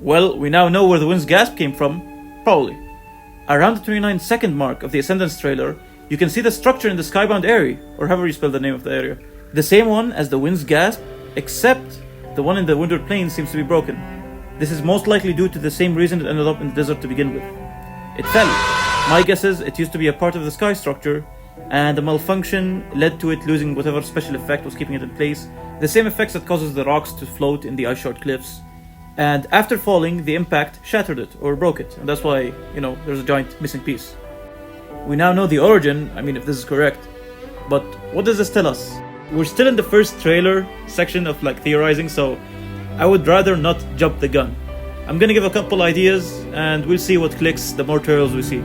Well, we now know where the wind's gasp came from, probably. Around the 29-second mark of the Ascendance trailer, you can see the structure in the skybound area, or however you spell the name of the area. The same one as the wind's gasp, except the one in the Windward Plain seems to be broken. This is most likely due to the same reason it ended up in the desert to begin with. It fell. My guess is it used to be a part of the sky structure, and the malfunction led to it losing whatever special effect was keeping it in place, the same effects that causes the rocks to float in the ice-short cliffs. And after falling, the impact shattered it, or broke it, and that's why, there's a giant missing piece. We now know the origin, if this is correct, but what does this tell us? We're still in the first trailer section of theorizing, so I would rather not jump the gun. I'm gonna give a couple ideas, and we'll see what clicks the more trailers we see.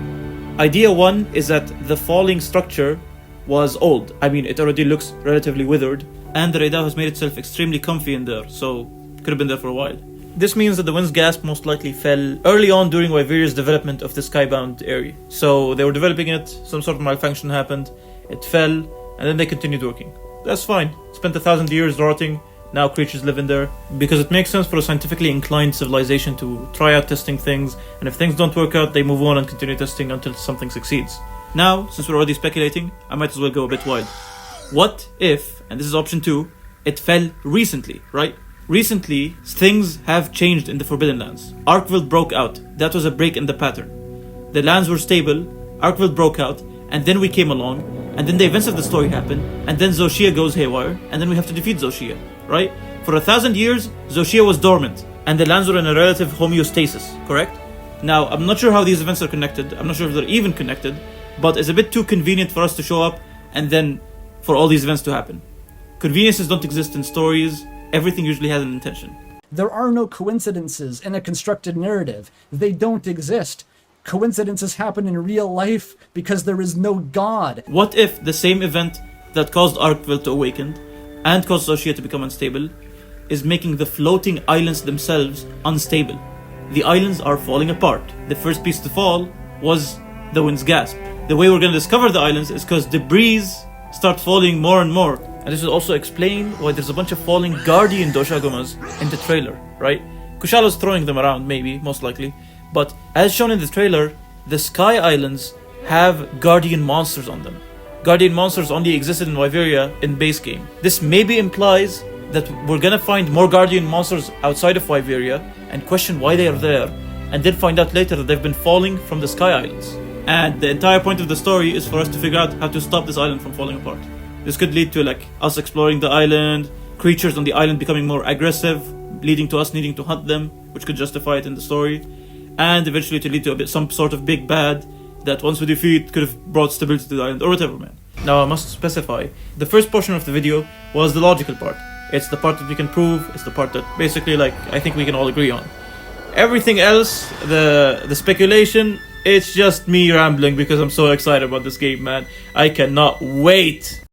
Idea 1 is that the falling structure was old. It already looks relatively withered, and the radar has made itself extremely comfy in there, so could have been there for a while. This means that the wind's gasp most likely fell early on during Wyveria's development of the skybound area. So they were developing it, some sort of malfunction happened, it fell, and then they continued working. That's fine. Spent 1,000 years rotting, now creatures live in there. Because it makes sense for a scientifically inclined civilization to try out testing things, and if things don't work out, they move on and continue testing until something succeeds. Now, since we're already speculating, I might as well go a bit wild. What if, and this is option 2, it fell recently, right? Recently, things have changed in the Forbidden Lands. Arkveld broke out. That was a break in the pattern. The lands were stable, Arkveld broke out, and then we came along, and then the events of the story happen, and then Zoshia goes haywire, and then we have to defeat Zoshia, right? For 1,000 years, Zoshia was dormant, and the lands were in a relative homeostasis, correct? Now, I'm not sure how these events are connected, I'm not sure if they're even connected, but it's a bit too convenient for us to show up, and then for all these events to happen. Conveniences don't exist in stories. Everything usually has an intention. There are no coincidences in a constructed narrative. They don't exist. Coincidences happen in real life because there is no God. What if the same event that caused Arkveld to awaken and caused Zoshia to become unstable is making the floating islands themselves unstable? The islands are falling apart. The first piece to fall was the wind's gasp. The way we're going to discover the islands is because debris start falling more and more. And this will also explain why there's a bunch of falling guardian doshagomas in the trailer, right? Kushalo's throwing them around, maybe, most likely. But as shown in the trailer, the Sky Islands have guardian monsters on them. Guardian monsters only existed in Wyveria in base game. This maybe implies that we're gonna find more guardian monsters outside of Wyveria and question why they are there, and then find out later that they've been falling from the Sky Islands. And the entire point of the story is for us to figure out how to stop this island from falling apart. This could lead to us exploring the island, creatures on the island becoming more aggressive, leading to us needing to hunt them, which could justify it in the story, and eventually to lead to some sort of big bad that once we defeat could have brought stability to the island, or whatever, man. Now I must specify, the first portion of the video was the logical part. It's the part that we can prove, it's the part that basically I think we can all agree on. Everything else, the speculation, it's just me rambling because I'm so excited about this game, man. I cannot wait.